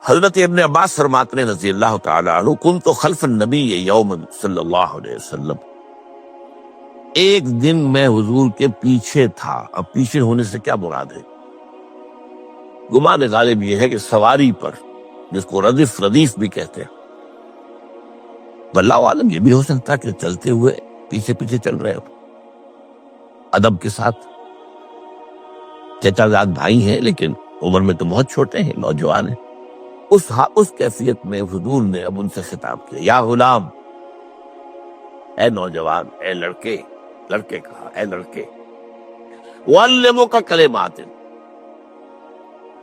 حضرت ابن عباس فرماتے ہیں رضی اللہ تعالیٰ عنہ، کنت خلف النبی یوما صلی اللہ علیہ وسلم، ایک دن میں حضور کے پیچھے تھا۔ اب پیچھے ہونے سے کیا مراد ہے؟ گمان غالب یہ ہے کہ سواری پر، جس کو ردیف بھی کہتے ہیں، واللہ عالم یہ بھی ہو سکتا کہ چلتے ہوئے پیچھے پیچھے چل رہے ہو ادب کے ساتھ۔ چچا زاد بھائی ہیں لیکن عمر میں تو بہت چھوٹے ہیں، نوجوان ہیں۔ اس کیفیت میں حضور نے اب ان سے خطاب کیا، یا غلام، اے نوجوان، اے لڑکے کہا، اے لڑکے، وَعَلِّمُكَ کلمات،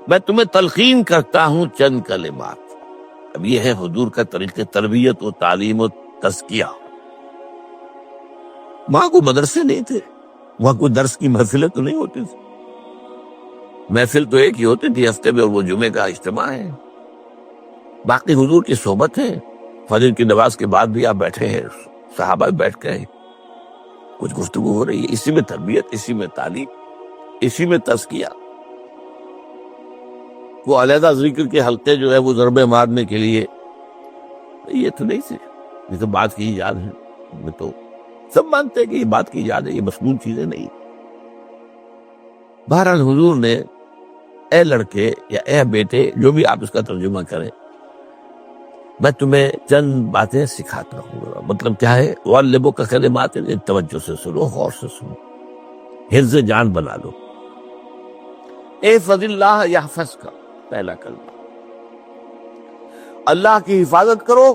میں تمہیں تلقین کرتا ہوں چند کلمات۔ اب یہ ہے حضور کا طریقہ تربیت و تعلیم و تزکیہ۔ وہاں کوئی مدرسے نہیں تھے، وہاں کوئی درس کی محفلیں تو نہیں ہوتی تھی، محفل تو ایک ہی ہوتی تھی ہفتے میں، اور وہ جمعے کا اجتماع ہے۔ باقی حضور کی صحبت ہے، فجر کی نماز کے بعد بھی آپ بیٹھے ہیں، صحابہ بھی بیٹھ گئے، کچھ گفتگو ہو رہی ہے، اسی میں تربیت، اسی میں تعلیم، اسی میں تزکیہ۔ وہ علیحدہ ذکر کے حلقے جو ہے وہ ضربے مارنے کے لیے یہ تو نہیں تھے، یہ تو بات کی ایجاد ہے، میں تو سب مانتے ہیں کہ یہ بات کی ایجاد ہے، یہ مسنون چیزیں نہیں۔ بہرحال حضور نے اے لڑکے یا اے بیٹے، جو بھی آپ اس کا ترجمہ کریں، میں تمہیں چند باتیں سکھاتا ہوں۔ مطلب کیا ہے؟ وَعَلِّمُكَ کلمات، توجہ سے سنو، غور سے سنو، حفظ جان بنا لو۔ احفظ اللہ یحفظک، پہلا کلمہ، اللہ کی حفاظت کرو،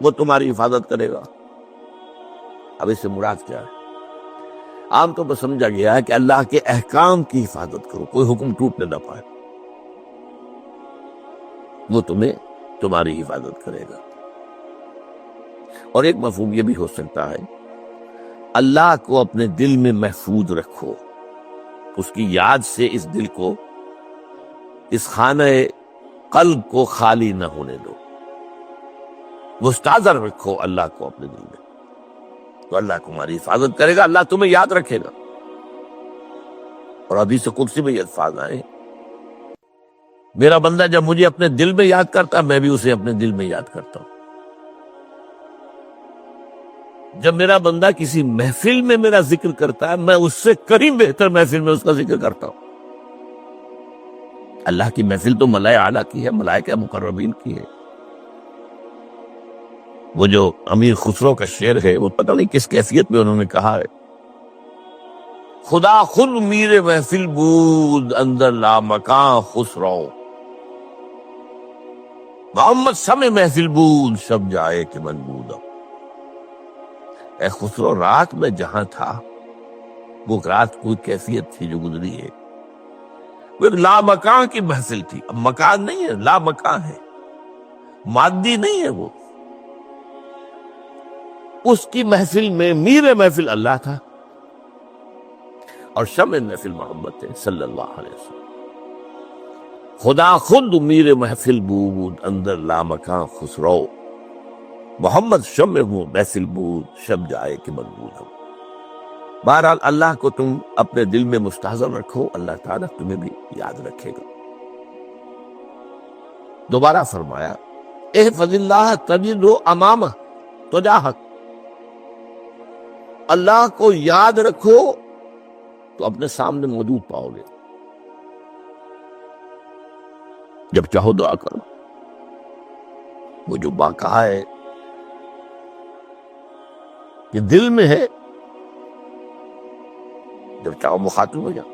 وہ تمہاری حفاظت کرے گا۔ اب اس سے مراد کیا ہے؟ عام طور پر سمجھا گیا ہے کہ اللہ کے احکام کی حفاظت کرو، کوئی حکم ٹوٹنے نہ پائے، وہ تمہاری حفاظت کرے گا۔ اور ایک مفہوم یہ بھی ہو سکتا ہے، اللہ کو اپنے دل میں محفوظ رکھو، اس کی یاد سے اس دل کو، اس خانہ قلب کو خالی نہ ہونے دو، مستحضر رکھو اللہ کو اپنے دل میں، تو اللہ تمہاری حفاظت کرے گا، اللہ تمہیں یاد رکھے گا۔ اور حدیث قدسی میں یہ الفاظ آئے، میرا بندہ جب مجھے اپنے دل میں یاد کرتا ہے، میں بھی اسے اپنے دل میں یاد کرتا ہوں۔ جب میرا بندہ کسی محفل میں میرا ذکر کرتا ہے، میں اس سے کہیں بہتر محفل میں اس کا ذکر کرتا ہوں۔ اللہ کی محفل تو ملائے اعلیٰ کی ہے، ملائکہ مقربین کی ہے۔ وہ جو امیر خسرو کا شعر ہے، وہ پتہ نہیں کس کیفیت میں انہوں نے کہا ہے، خدا خود میر محفل بود اندر لامکاں خسرو، محمد سم محفل بود شب جائے کہ من بودم۔ اے خسرو، رات میں جہاں تھا، وہ رات کوئی کیفیت تھی جو گزری ہے، وہ ایک لامکاں کی محفل تھی۔ اب مکان نہیں ہے، لامکاں ہے، مادی نہیں ہے وہ۔ اس کی محفل میں میر محفل اللہ تھا، اور شمع محفل محمد تھے صلی اللہ علیہ وسلم۔ خدا خود میر محفل بود اندر لامکاں خسرو، محمد شمع محفل بود شب جائے کہ من بودم۔ بہرحال اللہ کو تم اپنے دل میں مستحضر رکھو، اللہ تعالیٰ تمہیں بھی یاد رکھے گا۔ دوبارہ فرمایا، احفظ اللہ تجدہ امامہ تجاہک، اللہ کو یاد رکھو تو اپنے سامنے موجود پاؤ گے، جب چاہو دعا کرو۔ وہ جو باقا ہے یہ دل میں ہے، جب چاہو مخاطب ہو جاؤ۔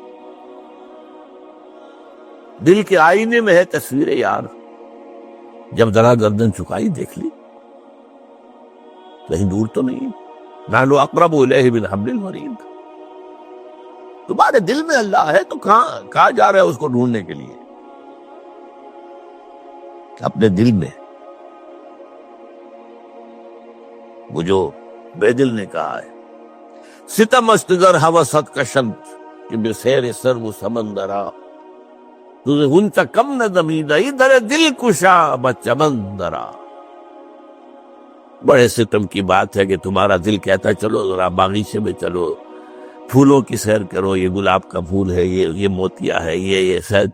دل کے آئینے میں ہے تصویر یار، جب ذرا گردن چکائی دیکھ لی، کہیں دور تو نہیں، نحن اقرب الیہ من حبل الورید۔ تمہارے دل میں اللہ ہے تو کہاں جا رہے ہو اس کو ڈھونڈنے کے لیے؟ اپنے دل میں۔ وہ جو بے دل نے کہا ہے، ستم است گر حوست کشند کہ بے سیر سر و سمندرا، تجھے ہنچا کم نہ دمیدہ در دل کشا بچمندرا۔ بڑے ستم کی بات ہے کہ تمہارا دل کہتا ہے چلو ذرا باغیچے میں چلو، پھولوں کی سیر کرو، یہ گلاب کا پھول ہے، یہ موتیا ہے، یہ شاید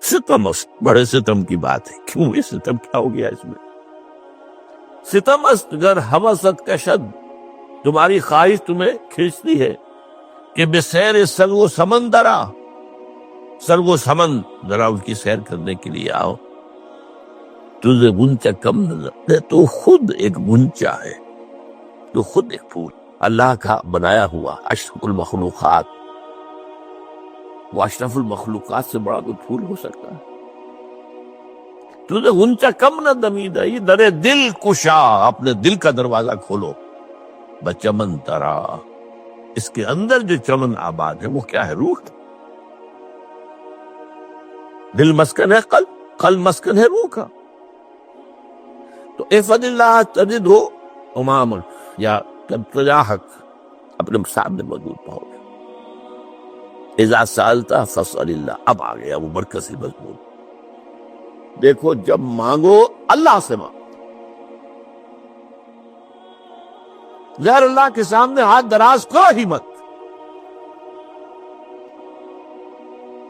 ستم، بڑے ستم کی بات ہے. کیوں یہ ستم کیا ہو گیا اس میں؟ ستم است گر ہوست کشد، تمہاری خواہش تمہیں کھینچتی ہے کہ بے سیر سرو و سمندرا، سرو و سمن ذرا ان کی سیر کرنے کے لیے آؤ. تجھے غنچہ کم نظر، تو خود ایک غنچہ ہے، تو خود ایک پھول اللہ کا بنایا ہوا، اشرف المخلوقات. وہ اشرف المخلوقات سے بڑا کوئی پھول ہو سکتا ہے؟ تجھے غنچہ کم نہ دمید ہے، یہ در دل کشا، اپنے دل کا دروازہ کھولو. بچمن ترا، اس کے اندر جو چمن آباد ہے وہ کیا ہے؟ روح. دل مسکن ہے قلب، قلب مسکن ہے روح کا. تو احفظ اللہ تجد ہو امام، یا تجاہک، اپنے سامنے موجود پاؤ گے. اذا سالتا فاسأل اللہ، اب آ گیا وہ مرکزی مضمون. دیکھو جب مانگو اللہ سے مانگو، غیر اللہ کے سامنے ہاتھ دراز کرو ہی مت.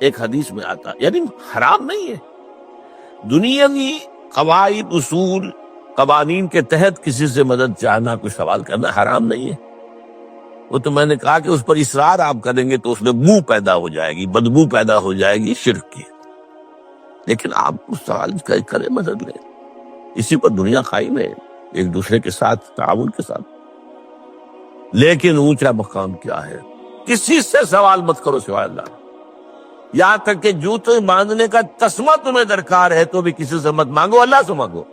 ایک حدیث میں آتا، یعنی حرام نہیں ہے، دنیاوی قواعد اصول قوانین کے تحت کسی سے مدد چاہنا، کوئی سوال کرنا حرام نہیں ہے. وہ تو میں نے کہا کہ اس پر اصرار آپ کریں گے تو اس میں بو پیدا ہو جائے گی، بدبو پیدا ہو جائے گی شرک کی. لیکن آپ اس سوال کریں، مدد لیں، اسی پر دنیا قائم ہے، ایک دوسرے کے ساتھ تعاون کے ساتھ. لیکن اونچا مقام کیا ہے؟ کسی سے سوال مت کرو سوائے اللہ. یہاں تک کہ جوتے باندھنے کا تسمہ تمہیں درکار ہے تو بھی کسی سے مت مانگو، اللہ سے مانگو.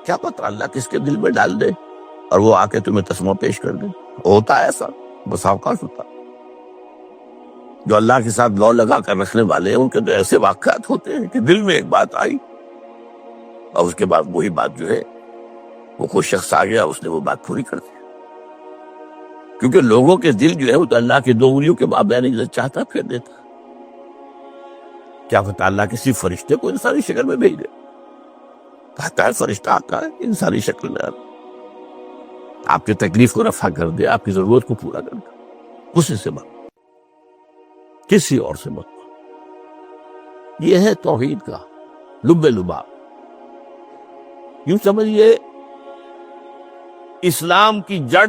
کیا پتہ اللہ کس کے دل میں ڈال دے اور وہ آ کے تمہیں تسمہ پیش کر دے. ہوتا ہے ایسا، بس اوقات ہوتا. جو اللہ کے ساتھ لو لگا کر رکھنے والے ہیں ان کے تو ایسے واقعات ہوتے ہیں کہ دل میں ایک بات آئی اور اس کے بعد وہی بات جو ہے وہ کوئی شخص آ گیا، اس نے وہ بات پوری کر دی. کیونکہ لوگوں کے دل جو ہے وہ تو اللہ کی دو انگلیوں کے مابین جو چاہتا پھیر دیتا. کیا پتہ اللہ کسی فرشتے کو انسانی شکل میں بھیج دے. کہتا ہے فرشتہ آتا ہے انسانی شکل میں، آپ کی تکلیف کو رفع کر دے، آپ کی ضرورت کو پورا کر دے. اسی سے مت، کسی اور سے مت. یہ ہے توحید کا لب لباب. یوں سمجھیے اسلام کی جڑ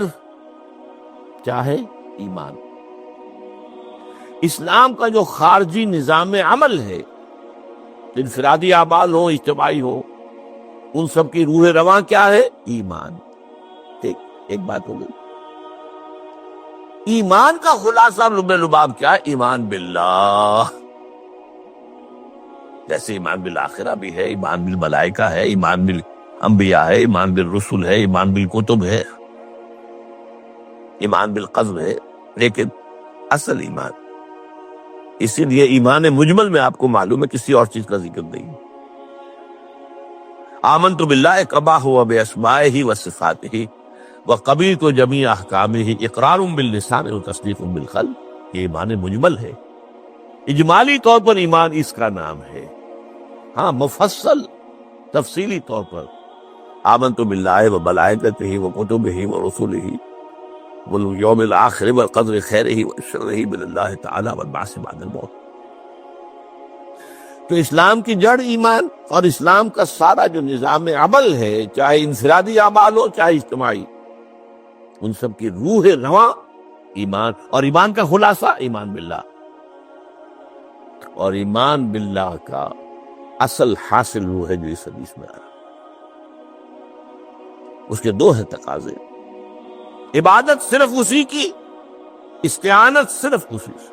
کیا ہے؟ ایمان. اسلام کا جو خارجی نظام عمل ہے، انفرادی اعمال ہو، اجتماعی ہو، ان سب کی روح رواں کیا ہے؟ ایمان. ایک بات ہو گئی. ایمان کا خلاصہ لب لباب کیا ہے؟ ایمان باللہ. جیسے ایمان بالآخرہ بھی ہے، ایمان بالملائکہ ہے، ایمان بالانبیاء ہے، ایمان بالرسل ہے، ایمان بالکتب ہے، ایمان بالقذف ہے. لیکن اصل ایمان، اسی لیے ایمان مجمل میں آپ کو معلوم ہے کسی اور چیز کا ذکر نہیں. آمنت باللہ کما ہوا باسمائہ وصفاتہ وقبلت جمیع احکامہ اقرار باللسان وتصدیق بالقلب. یہ ایمان مجمل ہے. اجمالی طور پر ایمان اس کا نام ہے. ہاں مفصل تفصیلی طور پر آمنت باللہ وملائکتہ وکتبہ ورسلہ والیوم الآخر والقدر خیرہ وشرہ من اللہ تعالی والبعث بعد الموت. تو اسلام کی جڑ ایمان، اور اسلام کا سارا جو نظام عمل ہے، چاہے انفرادی اعمال ہو چاہے اجتماعی، ان سب کی روح رواں ایمان. اور ایمان کا خلاصہ ایمان باللہ. اور ایمان باللہ کا اصل حاصل وہ ہے جو اس حدیث میں آ رہا. اس کے دو ہیں تقاضے: عبادت صرف اسی کی، استعانت صرف اسی سے.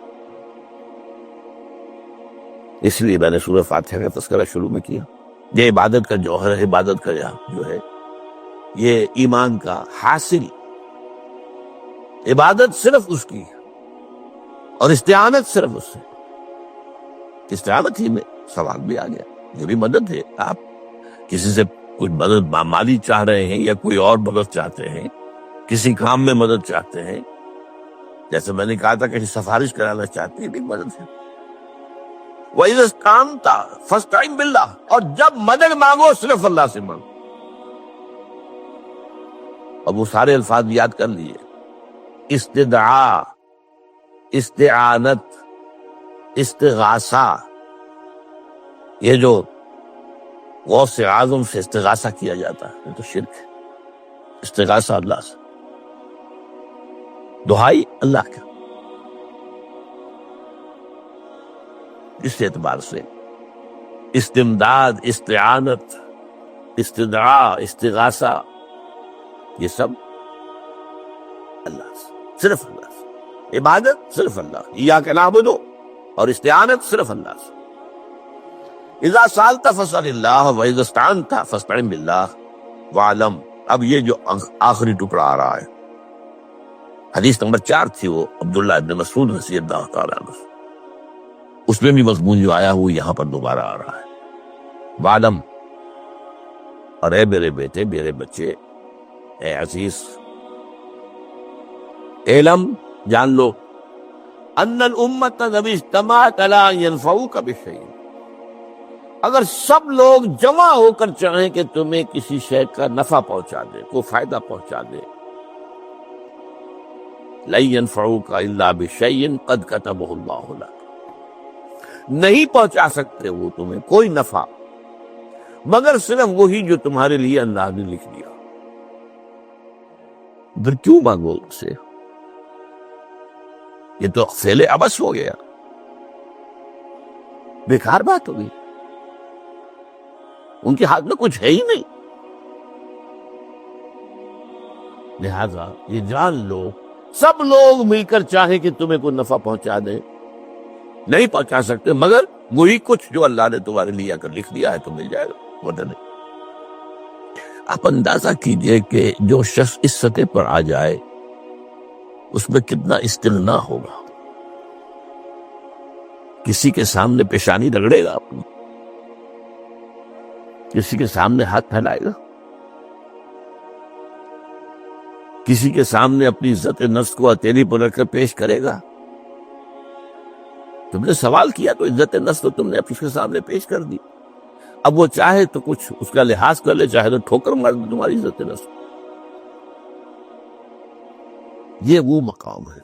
اس لیے میں نے سورہ فاتحہ کا تذکرہ شروع میں کیا. یہ عبادت کا جوہر ہے، عبادت کا جو ہے یہ ایمان کا حاصل. عبادت صرف اس کی اور استعانت صرف اس سے. استعانت ہی میں سوال بھی آ گیا، یہ بھی مدد ہے. آپ کسی سے کچھ مدد مالی چاہ رہے ہیں یا کوئی اور مدد چاہتے ہیں، کسی کام میں مدد چاہتے ہیں، جیسے میں نے کہا تھا کہ سفارش کرانا چاہتے ہیں، بھی مدد ہے. وَإِذَا اسْتَعَنْتَ فَاسْتَعِنْ بِاللَّهِ. اور جب مدد مانگو صرف اللہ سے مانگو. اور وہ سارے الفاظ یاد کر لیے: استدعاء، استعانت، استغاثہ، یہ جو غوث اعظم سے استغاثہ کیا جاتا ہے یہ تو شرک ہے. استغاثہ اللہ سے، دعائی اللہ کا. اس اعتبار سے استمداد، استعانت، استدعاء، استغاثہ، یہ سب اللہ سے، صرف اللہ سے. عبادت صرف اللہ، ایاک نعبد، اور استعانت صرف اللہ سے. اذا سالت فاسأل اللہ واذا استعنت فاستعن باللہ واعلم. اب یہ جو آخری ٹکڑا آ رہا ہے، حدیث نمبر 4 تھی، وہ عبداللہ ابن مسعود رضی اللہ تعالیٰ عنہ، اس میں بھی مضمون جو آیا وہ یہاں پر دوبارہ آ رہا ہے. وعلم، اور اے میرے بیٹے، میرے بچے، اے عزیز، علم، جان لو، ان الامت لو اجتمعت علی ان ينفعوک بشیء، اگر سب لوگ جمع ہو کر چاہیں کہ تمہیں کسی شے کا نفع پہنچا دے، کوئی فائدہ پہنچا دے، لن ينفعوک الا بشیء قد کتبہ اللہ لک، نہیں پہنچا سکتے وہ تمہیں کوئی نفع مگر صرف وہی جو تمہارے لیے اللہ نے لکھ دیا. پھر کیوں مانگو ان سے؟ یہ تو فعل عبث ہو گیا، بیکار بات ہو گئی. ان کے ہاتھ میں کچھ ہے ہی نہیں. لہذا یہ جان لو، سب لوگ مل کر چاہیں کہ تمہیں کوئی نفع پہنچا دیں، نہیں پہنچا سکتے مگر وہی کچھ جو اللہ نے تمہارے لیے اگر لکھ دیا ہے تو مل جائے گا، ورنہ نہیں. آپ اندازہ کیجئے کہ جو شخص اس سطح پر آ جائے اس میں کتنا استغنا ہوگا. کسی کے سامنے پیشانی رگڑے گا اپنی، کسی کے سامنے ہاتھ پھیلائے گا، کسی کے سامنے اپنی عزت نفس کو ہتھیلی پر رکھ کر پیش کرے گا. تم نے سوال کیا تو عزت نفس تو تم نے اس کے سامنے پیش کر دی. اب وہ چاہے تو کچھ اس کا لحاظ کر لے، چاہے تو ٹھوکر مار دے تمہاری عزت نفس. یہ وہ مقام ہے.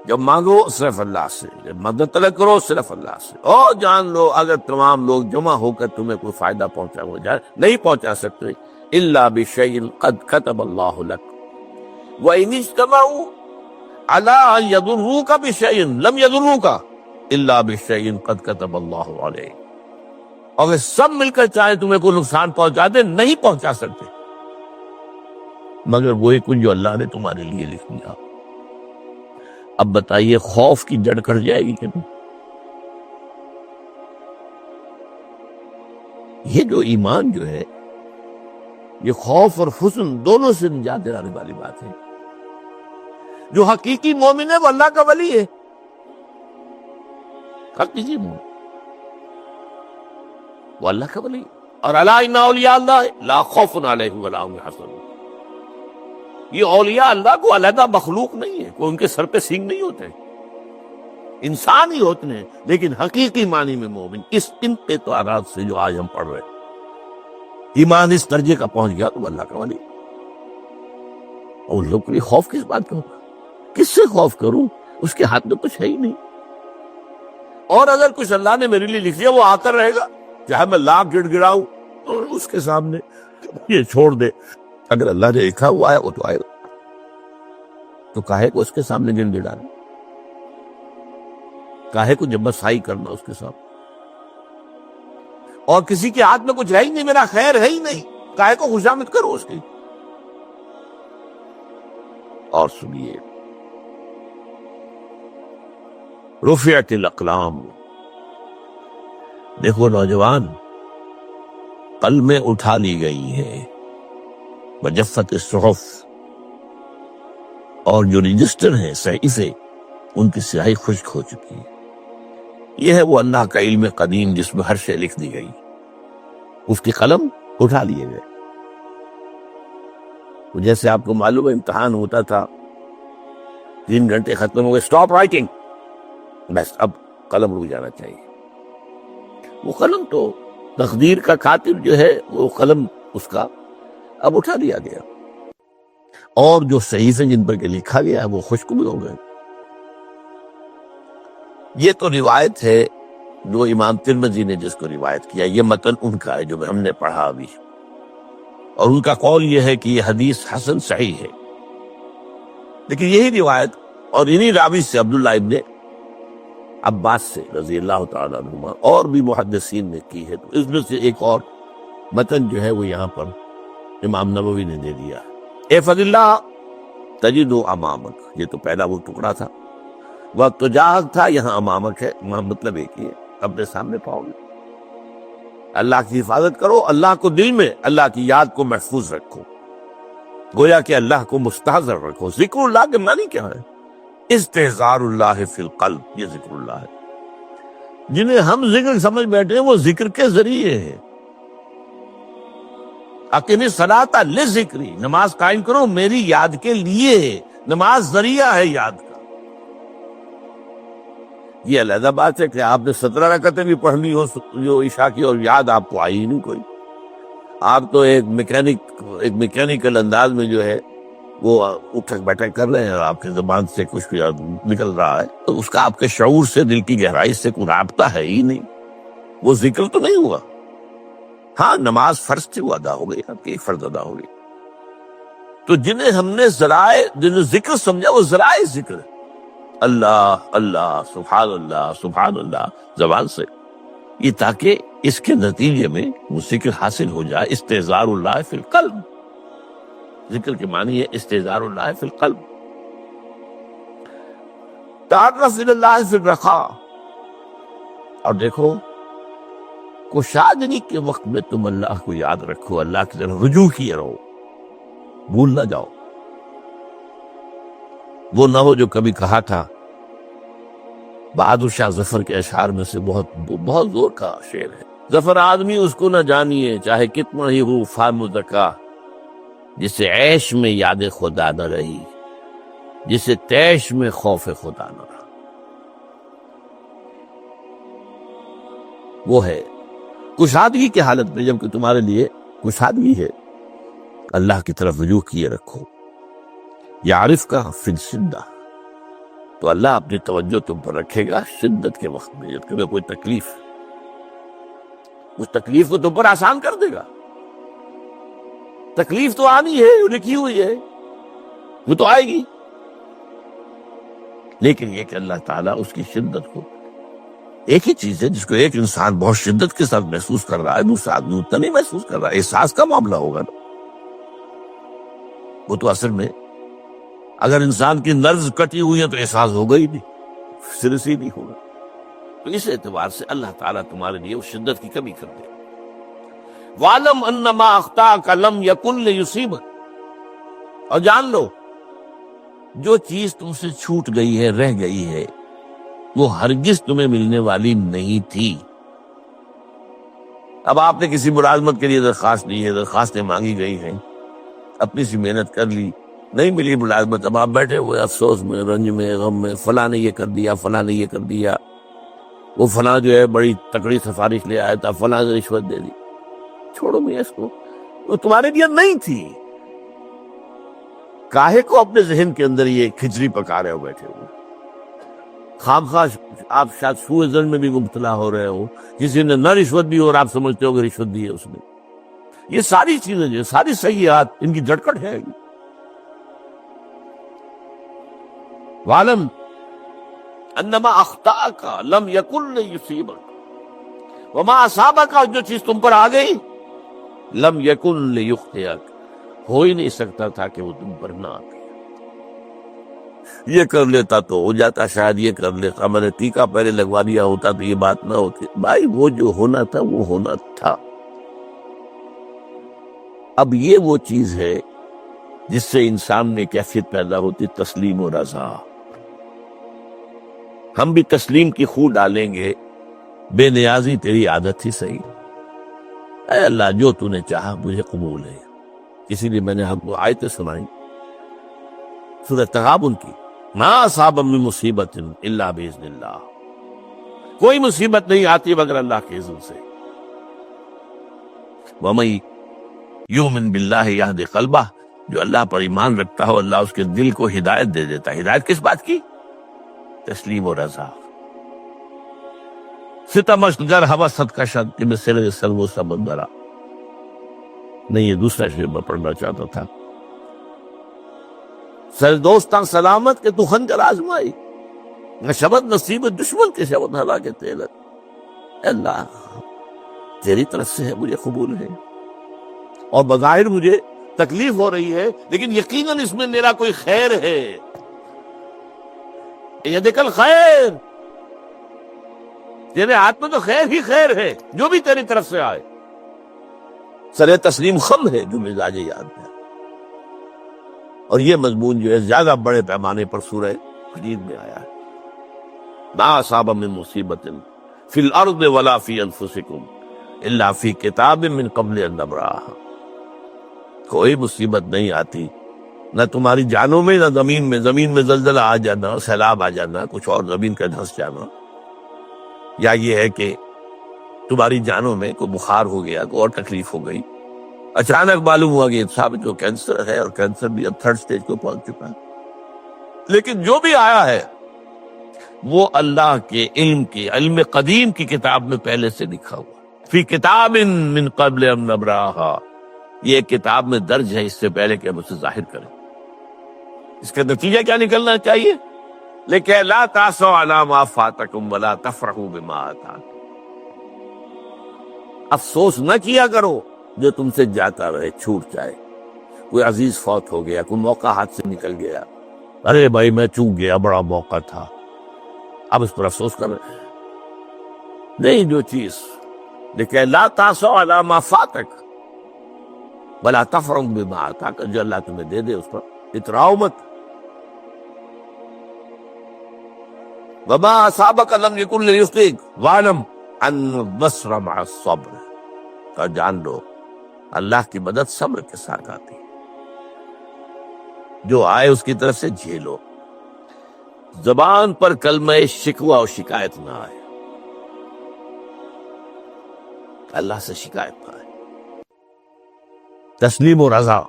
جب مانگو صرف اللہ سے، جب مدد طلب کرو صرف اللہ سے. اور جان لو اگر تمام لوگ جمع ہو کر تمہیں کوئی فائدہ پہنچا ہو جائے، نہیں پہنچا سکتے الا بشیء قد کتب اللہ لک وان اجتمعوا علی ان یضروک بشیء لم یضروک الا بشیء قد کتب اللہ علیک. اگر سب مل کر چاہے تمہیں کوئی نقصان پہنچا دے، نہیں پہنچا سکتے مگر وہی کچھ جو اللہ نے تمہارے لیے لکھ دیا. اب بتائیے خوف کی جڑ کٹ جائے گی کہ نہیں؟ یہ جو ایمان جو ہے، یہ خوف اور حزن دونوں سے نجات دلانے والی بات ہے. جو حقیقی مومن ہے وہ اللہ کا ولی ہے، حقیقی مومن وہ اللہ کا ولی. اور الا ان اولیاء اللہ لا خوف علیہم ولا هم يحزنون. یہ اولیاء اللہ کو علیحدہ مخلوق نہیں ہے، کوئی ان کے سر پہ سینگ نہیں ہوتے، انسان ہی ہوتے ہیں، لیکن حقیقی معنی میں مومن. ان پہ تو آرات سے جو آج ہم پڑھ رہے ہیں، ایمان اس درجے کا پہنچ گیا تو اللہ کا ولی. اور لوگ کے لیے خوف کس بات کا ہوگا؟ کس سے خوف کروں؟ اس کے ہاتھ میں کچھ ہے ہی نہیں. اور اگر کچھ اللہ نے میرے لیے لکھ دیا وہ آ کر رہے گا، چاہے میں لاکھ گڑ گڑاؤں تو اس کے سامنے یہ چھوڑ دے. اگر اللہ نے لکھا ہوا ہے وہ تو آئے گا، تو کاہے کو اس کے سامنے گڑ گڑانا، کاہے کو جبرسائی کرنا اس کے سامنے. اور کسی کے ہاتھ میں کچھ ہے ہی نہیں، میرا خیر ہے ہی نہیں، کاہے کو خوشامد کرو اس کی. اور سنیے، رفعت الاقلام. دیکھو نوجوان، قلمیں اٹھا لی گئی ہیں، وجفت الصحف، اور جو رجسٹر ہیں صحیفے ان کی سیاہی خشک ہو چکی ہے. یہ ہے وہ اللہ کا علم قدیم جس میں ہر شے لکھ دی گئی. اس کی قلم اٹھا لیے گئے. جیسے آپ کو معلوم ہے امتحان ہوتا تھا، 3 گھنٹے ختم ہو گئے، اسٹاپ رائٹنگ، بس اب قلم رک جانا چاہیے. وہ قلم تو تقدیر کا کاتب جو ہے، وہ قلم اس کا اب اٹھا دیا گیا، اور جو صحیفے جن پر کے لکھا گیا ہے وہ خشک بھی ہو گئے. یہ تو روایت ہے جو امام ترمذی نے جس کو روایت کیا، یہ متن ان کا ہے جو ہم نے پڑھا ابھی، اور ان کا قول یہ ہے کہ یہ حدیث حسن صحیح ہے۔ لیکن یہی روایت اور انہی راوی سے عبداللہ ابن عباس سے رضی اللہ تعالیٰ عنہما اور بھی محدثین نے کی ہے، تو اس میں سے ایک اور متن جو ہے وہ یہاں پر امام نووی نے دے دیا۔ احفظ اللہ تجد امامک، یہ تو پہلا وہ ٹکڑا تھا، وہ تجاہک تھا، یہاں امامک ہے، مطلب ایک ہی ہے، اپنے سامنے پاؤ گے۔ اللہ کی حفاظت کرو، اللہ کو دل میں، اللہ کی یاد کو محفوظ رکھو، گویا کہ اللہ کو مستحضر رکھو۔ ذکر اللہ کے معنی کیا ہے؟ استحضار اللہ فی القلب، یہ ذکر اللہ ہے۔ جنہیں ہم ذکر سمجھ بیٹھے ہیں وہ ذکر کے ذریعے ہے۔ اقیم الصلاۃ لذکری، نماز قائم کرو میری یاد کے لیے، نماز ذریعہ ہے یاد کا۔ یہ علیحدہ بات ہے کہ آپ نے 17 رکعتیں بھی پڑھنی ہو جو عشاء کی اور یاد آپ کو آئی ہی نہیں کوئی، آپ تو ایک میکینیکل انداز میں جو ہے وہ اٹھک بیٹھک کر رہے ہیں اور آپ کی زبان سے کچھ نکل رہا ہے، تو اس کا آپ کے شعور سے، دل کی گہرائی سے کوئی رابطہ ہے ہی نہیں، وہ ذکر تو نہیں ہوا۔ ہاں نماز فرض تھی، وہ ادا ہو گئی، آپ کی ایک فرض ادا ہو گئی۔ تو جنہیں ہم نے جنہیں ذکر سمجھا وہ ذرائع ذکر ہے، اللہ اللہ سبحان اللہ زبان سے، یہ تاکہ اس کے نتیجے میں وہ ذکر حاصل ہو جائے۔ استحضار اللہ فی القلب، ذکر کے معنی ہے استحضار اللہ فی القلب۔ تعرف الی اللہ فی الرخاء، اور دیکھو کشادگی کے وقت میں تم اللہ کو یاد رکھو، اللہ کی طرف رجوع کیے رہو، بھول نہ جاؤ۔ وہ نہ ہو جو کبھی کہا تھا، بہادر شاہ ظفر کے اشعار میں سے بہت زور کا شعر ہے، ظفر آدمی اس کو نہ جانیے چاہے کتنا ہی ہو فام ذکا، جسے عیش میں یاد خدا نہ رہی، جسے تیش میں خوف خدا نہ رہا۔ وہ ہے کشادگی کی حالت میں، جب کہ تمہارے لیے کشادگی ہے، اللہ کی طرف رجوع کیے رکھو۔ یعرف کا فی الشدہ، تو اللہ اپنی توجہ تم پر رکھے گا شدت کے وقت میں، جب تمہیں کوئی تکلیف، اس تکلیف کو تم پر آسان کر دے گا۔ تکلیف تو آنی ہے، لکھی ہوئی ہے، وہ تو آئے گی، لیکن یہ کہ اللہ تعالیٰ اس کی شدت کو، ایک ہی چیز ہے جس کو ایک انسان بہت شدت کے ساتھ محسوس کر رہا ہے، دوسرا آدمی اتنا نہیں محسوس کر رہا ہے، احساس کا معاملہ ہوگا نا۔ وہ تو اصل میں اگر انسان کی نرز کٹی ہوئی ہے تو احساس ہوگا ہی نہیں، سر سے ہی نہیں ہوگا۔ تو اس اعتبار سے اللہ تعالیٰ تمہارے لیے اس شدت کی کمی کر دے۔ وَعْلَمْ أَنَّمَا أَخْطَأَكَ لَمْ يَكُنْ لِيُصِيبَكَ، اور جان لو جو چیز تم سے چھوٹ گئی ہے، رہ گئی ہے، وہ ہرگز تمہیں ملنے والی نہیں تھی۔ اب آپ نے کسی ملازمت کے لیے درخواست دی ہے، درخواستیں مانگی گئی ہیں، اپنی سی محنت کر لی، نہیں ملی ملازمت، اب آپ بیٹھے ہوئے افسوس میں، رنج میں، غم میں، فلاں نے یہ کر دیا، فلاں نے یہ کر دیا، وہ فلاں جو ہے بڑی تکڑی سفارش لے آیا تھا، فلاں نے رشوت دے دی۔ چھوڑو میاں اس کو، وہ تمہارے لیے نہیں تھی۔ کاہے کو اپنے ذہن کے اندر یہ کھچڑی پکا رہے ہو بیٹھے ہوئے؟ خامخواہ آپ شاید سوء ظن میں بھی مبتلا ہو رہے ہو، کسی نے نہ رشوت دی اور آپ سمجھتے ہو کہ رشوت دی ہے اس نے۔ یہ ساری چیزیں جو ساری سیئات، ان کی جھٹکٹ ہے۔ وَعْلَمْ أَنَّمَا أَخْطَأَكَ لَمْ يَكُنْ لِيُصِيبَكَ وَمَا أَصَابَكَ، جو چیز تم پر آ گئی، لَمْ يَكُنْ لِيُخْطِئَكَ، ہو ہی نہیں سکتا تھا کہ وہ تم پر نہ آتی۔ یہ کر لیتا تو ہو جاتا، شاید یہ کر لیتا، میں نے ٹیکا پہلے لگوا دیا ہوتا تو یہ بات نہ ہوتی۔ بھائی وہ جو ہونا تھا وہ ہونا تھا۔ اب یہ وہ چیز ہے جس سے انسان میں کیفیت پیدا ہوتی، تسلیم و رضا۔ ہم بھی تسلیم کی خو ڈالیں گے، بے نیازی تیری عادت ہی صحیح، اے اللہ جو تو نے چاہا مجھے قبول ہے۔ اسی لیے میں نے آپ کو آیتیں سنائی سورہ تغابن کی، ما اصاب من مصیبت الا باذن اللہ، کوئی مصیبت نہیں آتی مگر اللہ کے اذن سے۔ وَمَن یؤمن باللہ یہد قلبہ، جو اللہ پر ایمان رکھتا ہو اللہ اس کے دل کو ہدایت دے دیتا ہے۔ ہدایت کس بات کی؟ تسلیم و رضا۔ ستمش گر حوست کا شد کہ میں سر سلو سمندرا. نہیں، یہ دوسرا شعر میں پڑھنا چاہتا تھا. سر دوستاں سلامت کہ تو خنجر آزمائی، نہ شبد نصیب دشمن کے شبد ہلا کے تیلت. اے اللہ تیری طرف سے ہے، مجھے قبول ہے، اور بظاہر مجھے تکلیف ہو رہی ہے، لیکن یقیناً اس میں میرا کوئی خیر ہے. یدک الخیر، تیرے ہاتھ میں تو خیر ہی خیر ہے، جو بھی تیری طرف سے آئے. سر تسلیم خم ہے جو مزاج یاد ہے. اور یہ مضمون جو ہے زیادہ بڑے پیمانے پر سورہ حدید میں آیا ہے. ما اصاب من مصیبت فی الارض ولا فی انفسکم الا فی کتاب من قبل ان نبرأہا. کوئی مصیبت نہیں آتی نہ تمہاری جانوں میں نہ زمین میں زلزلہ آ جانا، سیلاب آ جانا، کچھ اور زمین کا دھنس جانا، یا یہ ہے کہ تمہاری جانوں میں کوئی بخار ہو گیا، کوئی اور تکلیف ہو گئی، اچانک معلوم ہوا کہ ثابت جو کینسر ہے، اور کینسر بھی اب 3rd سٹیج کو پہنچ چکا ہے. لیکن جو بھی آیا ہے وہ اللہ کے علم قدیم کی کتاب میں پہلے سے لکھا ہوا. فی کتاب من قبل ان نبرأہا، یہ ایک کتاب میں درج ہے اس سے پہلے کہ ہم اسے ظاہر کریں. اس کا نتیجہ کیا نکلنا چاہیے؟ لیکن لا تاسوا علی ما فاتکم ولا تفرحوا بما آتاکم. افسوس نہ کیا کرو جو تم سے جاتا رہے، چھوٹ جائے. کوئی عزیز فوت ہو گیا، کوئی موقع ہاتھ سے نکل گیا، ارے بھائی میں چوک گیا، بڑا موقع تھا، اب اس پر افسوس کر رہے ہیں. نہیں، جو چیز لیکن لا تاسوا علی ما فاتک ولا تفرحوا بما آتاک، جو اللہ تمہیں دے دے اس پر اتراؤ مت. وما اصابک لم یکن لیخطئک واعلم ان النصر مع الصبر. کا جان لو اللہ کی مدد صبر کے ساتھ آتی ہے، جو آئے اس کی طرف سے جھیلو. زبان پر کلمہ شکوہ اور شکایت نہ آئے، اللہ سے شکایت نہ آئے. تسلیم و رضا،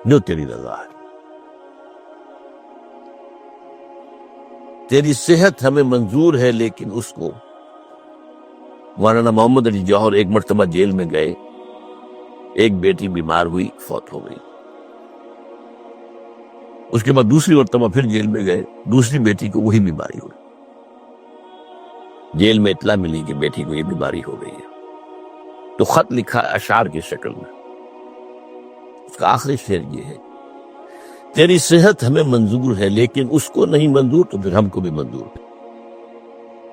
جو تیری رضا ہے. تیری صحت ہمیں منظور ہے، لیکن اس کو مولانا محمد علی جوہر ایک مرتبہ جیل میں گئے، ایک بیٹی بیمار ہوئی، فوت ہو گئی. اس کے بعد دوسری مرتبہ پھر جیل میں گئے، دوسری بیٹی کو وہی بیماری ہوئی. جیل میں اطلاع ملی کہ بیٹی کو یہ بیماری ہو گئی ہے، تو خط لکھا اشعار کی شکل میں. اس کا آخری شعر یہ ہے: تیری صحت ہمیں منظور ہے، لیکن اس کو نہیں منظور تو پھر ہم کو بھی منظور ہے.